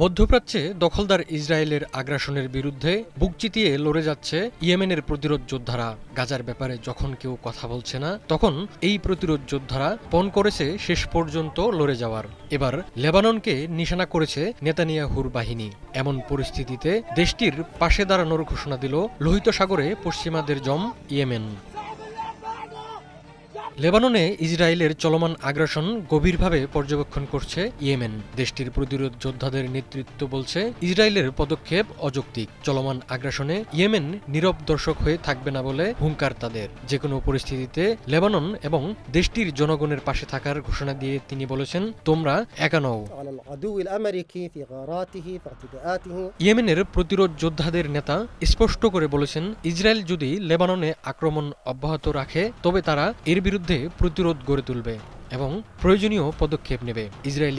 মধ্যপ্রাচ্যে দখলদার ইসরায়েলের আগ্রাসনের বিরুদ্ধে বুক চিতিয়ে লড়ে যাচ্ছে ইয়েমেনের প্রতিরোধ যোদ্ধারা। গাজার ব্যাপারে যখন কেউ কথা বলছে না, তখন এই প্রতিরোধ যোদ্ধারা পণ করেছে শেষ পর্যন্ত লড়ে যাওয়ার। এবার লেবাননকে নিশানা করেছে নেতানিয়াহুর বাহিনী। এমন পরিস্থিতিতে দেশটির পাশে দাঁড়ানোর ঘোষণা দিল লোহিত সাগরে পশ্চিমাদের জম ইয়েমেন। লেবাননে ইসরায়েলের চলমান আগ্রাসন গভীরভাবে পর্যবেক্ষণ করছে ইয়েমেন। দেশটির প্রতিরোধ যোদ্ধাদের নেতৃত্ব বলছে, ইসরায়েলের পদক্ষেপ অযৌক্তিক। চলমান আগ্রাসনে ইয়েমেন নীরব দর্শক হয়ে থাকবে না বলে হুঙ্কার তাদের। যেকোনো পরিস্থিতিতে লেবানন এবং দেশটির জনগণের পাশে থাকার ঘোষণা দিয়ে তিনি বলেছেন, তোমরা একা নও। ইয়েমেনের প্রতিরোধ যোদ্ধাদের নেতা স্পষ্ট করে বলেছেন, ইসরায়েল যদি লেবাননে আক্রমণ অব্যাহত রাখে তবে তারা এর বিরুদ্ধে প্রতিরোধ গড়ে তুলবে এবং প্রয়োজনীয় পদক্ষেপ নেবে। ইসরায়েলি